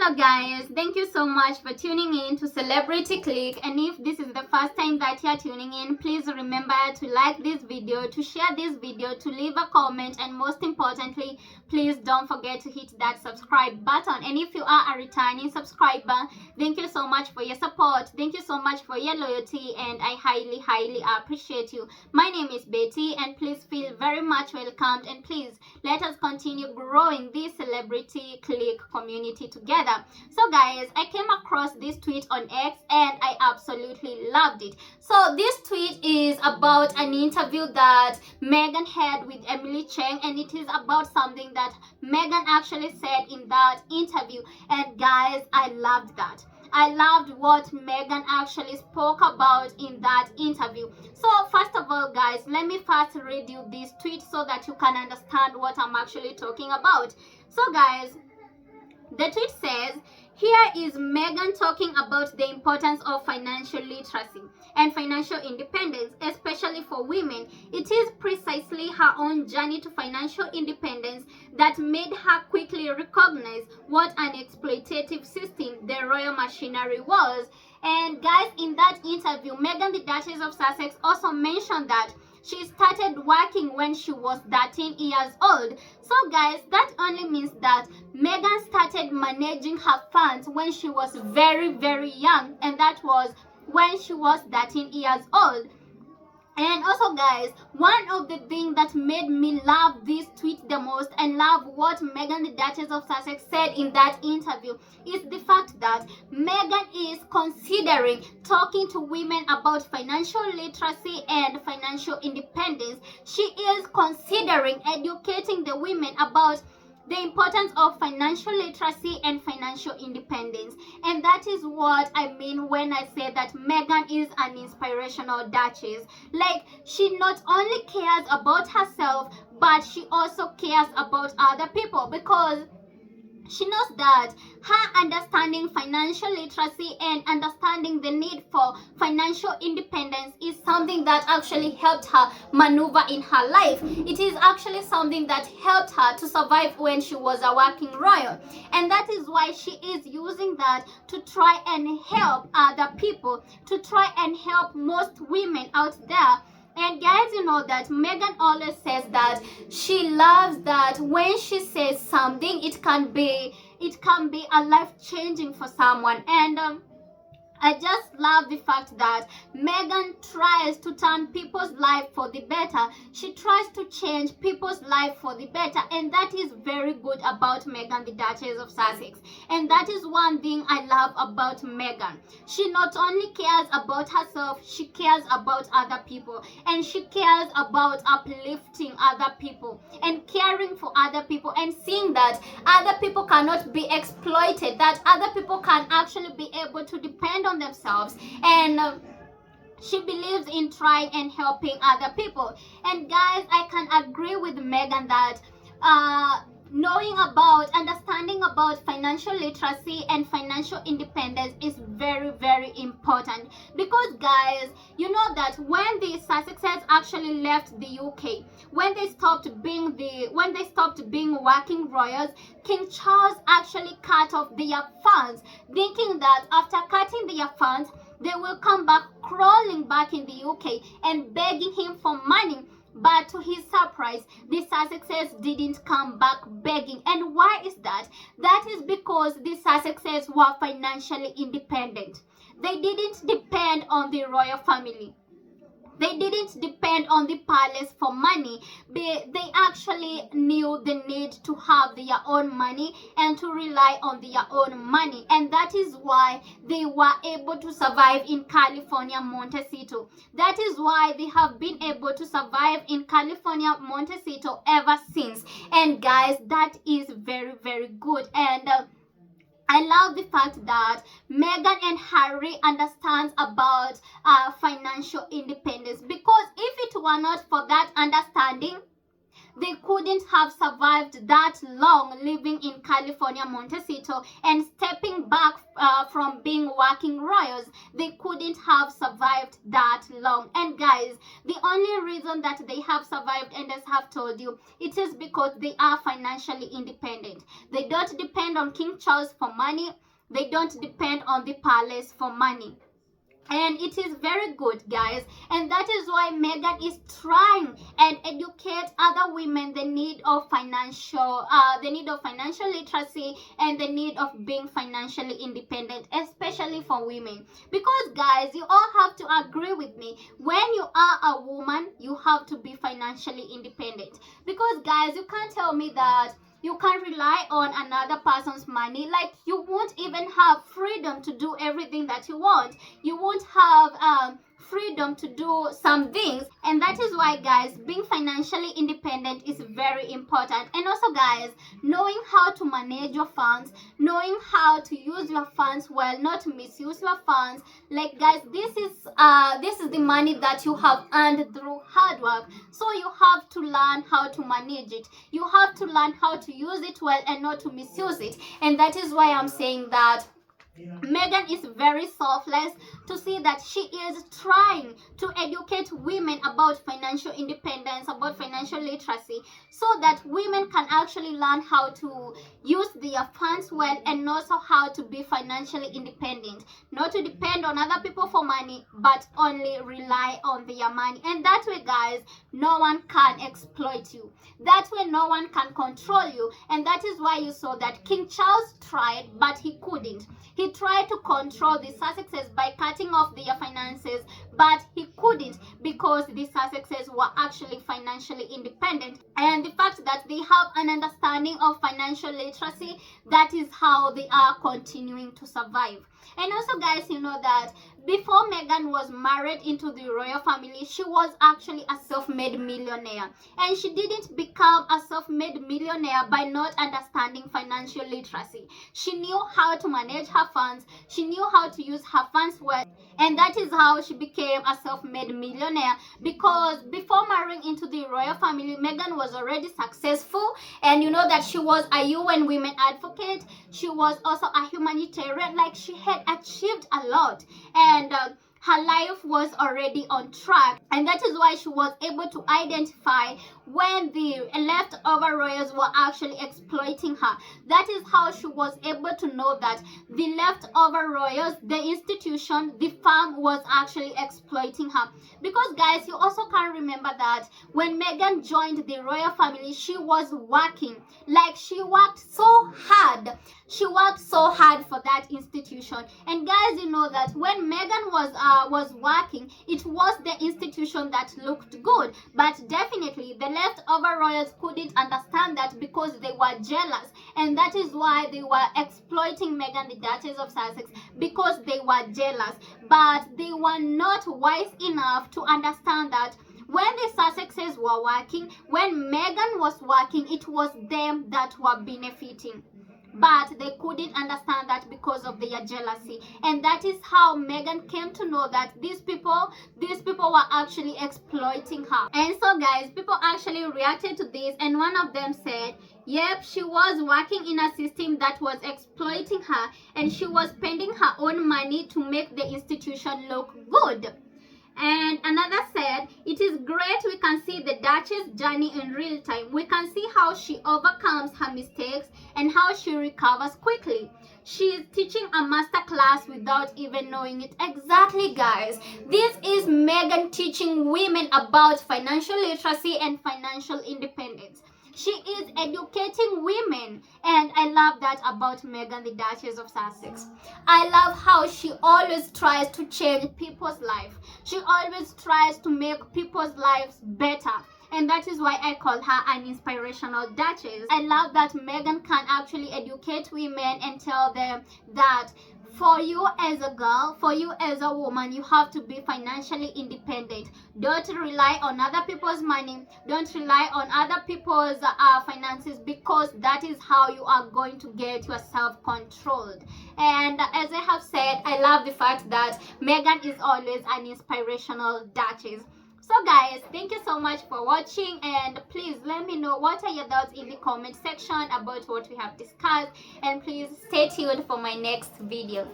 So guys, thank you so much for tuning in to Celebrity Click, and if this is the first time that you're tuning in, please remember to like this video, to share this video, to leave a comment, and most importantly, please don't forget to hit that subscribe button. And if you are a returning subscriber, thank you so much for your support, thank you so much for your loyalty, and I highly appreciate you. My name is Betty, and please feel very much welcomed, and please let us continue growing this Celebrity Click community together. So guys, I came across this tweet on X and I absolutely loved it. So this tweet is about an interview that Meghan had with Emily Cheng, and it is about something that Meghan actually said in that interview. And guys, I loved that. I loved what Meghan actually spoke about in that interview. So first of all, guys, let me first read you this tweet so that you can understand what I'm actually talking about. So guys, the tweet says, here is Meghan talking about the importance of financial literacy and financial independence, especially for women. It is precisely her own journey to financial independence that made her quickly recognize what an exploitative system the royal machinery was. And guys, in that interview, Meghan, the Duchess of Sussex, also mentioned that she started working when she was 13 years old. So guys, that only means that Meghan started managing her funds when she was very young, and that was when she was 13 years old. And also guys, one of the things that made me love this tweet the most and love what Meghan, the Duchess of Sussex, said in that interview is the fact that Meghan is considering talking to women about financial literacy and financial independence. She is considering educating the women about the importance of financial literacy and financial independence. And that is what I mean when I say that Meghan is an inspirational duchess. Like, she not only cares about herself, but she also cares about other people, because she knows that her understanding financial literacy and understanding the need for financial independence is something that actually helped her maneuver in her life. It is actually something that helped her to survive when she was a working royal. And that is why she is using that to try and help other people, to try and help most women out there. And guys, you know that Meghan always says that she loves that when she says something, it can be a life-changing for someone. And I just love the fact that Meghan tries to turn people's life for the better. She tries to change people's life for the better, and that is very good about Meghan, the Duchess of Sussex. And that is one thing I love about Meghan. She not only cares about herself, she cares about other people, and she cares about uplifting other people and caring for other people and seeing that other people cannot be exploited, that other people can actually be able to depend on themselves. And she believes in trying and helping other people. And guys, I can agree with Meghan that understanding about financial literacy and financial independence is very important, because guys, you know that when the Sussexes actually left the UK, when they stopped being working royals, King Charles actually cut off their funds, thinking that after cutting their funds they will come back crawling back in the UK and begging him for money. But to his surprise, the Sussexes didn't come back begging. And why is that? That is because the Sussexes were financially independent. They didn't depend on the royal family. They didn't depend on the palace for money. They actually knew the need to have their own money and to rely on their own money. And that is why they were able to survive in California, Montecito. That is why they have been able to survive in California, Montecito ever since. And guys, that is very good. And I love the fact that Meghan and Harry understands about financial independence, because if it were not for that understanding, they couldn't have survived that long living in California, Montecito, and stepping back from being working royals. They couldn't have survived that long. And guys, the only reason that they have survived, and as I have told you, it is because they are financially independent. They don't depend on King Charles for money. They don't depend on the palace for money. And it is very good, guys, and that is why Meghan is trying and educate other women the need of financial literacy and the need of being financially independent, especially for women. Because guys, you all have to agree with me, when you are a woman, you have to be financially independent. Because guys, you can't tell me that you can't rely on another person's money. Like, you won't even have freedom to do everything that you want. You won't have freedom to do some things. And that is why, guys, being financially independent is very important. And also, guys, knowing how to manage your funds, knowing how to use your funds well, not to misuse your funds. Like, guys, this is the money that you have earned through hard work, so you have to learn how to manage it. You have to learn how to use it well and not to misuse it. And that is why I'm saying that Meghan is very selfless to see that she is trying to educate women about financial independence, about financial literacy, so that women can actually learn how to use their funds well and also how to be financially independent. Not to depend on other people for money, but only rely on their money. And that way, guys, no one can exploit you. That way, no one can control you. And that is why you saw that King Charles tried, but he couldn't. He tried to control the Sussexes by cutting off their finances, but he couldn't, because the Sussexes were actually financially independent. And the fact that they have an understanding of financial literacy, that is how they are continuing to survive. And also, guys, you know that before Meghan was married into the royal family, she was actually a self-made millionaire. And she didn't become a self-made millionaire by not understanding financial literacy. She knew how to manage her funds. She knew how to use her funds well. And that is how she became a self-made millionaire. Because before marrying into the royal family, Meghan was already successful. And you know that she was a UN women advocate. She was also a humanitarian. Like, she had achieved a lot. And her life was already on track, and that is why she was able to identify when the leftover royals were actually exploiting her. That is how she was able to know that the leftover royals, the institution, the firm, was actually exploiting her. Because guys, you also can remember that when Meghan joined the royal family, she was working. Like, she worked so hard. She worked so hard for that institution. And guys, you know that when Meghan was working, it was the institution that looked good. But definitely, the leftover royals couldn't understand that, because they were jealous. And that is why they were exploiting Meghan, the Duchess of Sussex, because they were jealous. But they were not wise enough to understand that when the Sussexes were working, when Meghan was working, it was them that were benefiting. But they couldn't understand that because of their jealousy. And that is how Meghan came to know that these people were actually exploiting her. And so guys, people actually reacted to this, and one of them said, yep, she was working in a system that was exploiting her, and she was spending her own money to make the institution look good. And another said, it is great we can see the Duchess' journey in real time. We can see how she overcomes her mistakes and how she recovers quickly. She is teaching a master class without even knowing it. Exactly, guys. This is Meghan teaching women about financial literacy and financial independence. She is educating women, and I love that about Meghan, the Duchess of Sussex. I love how she always tries to change people's life. She always tries to make people's lives better. And that is why I call her an inspirational Duchess. I love that Meghan can actually educate women and tell them that for you as a girl, for you as a woman, you have to be financially independent. Don't rely on other people's money. Don't rely on other people's finances, because that is how you are going to get yourself controlled. And as I have said, I love the fact that Meghan is always an inspirational Duchess. So guys, thank you so much for watching, and please let me know what are your thoughts in the comment section about what we have discussed, and please stay tuned for my next video.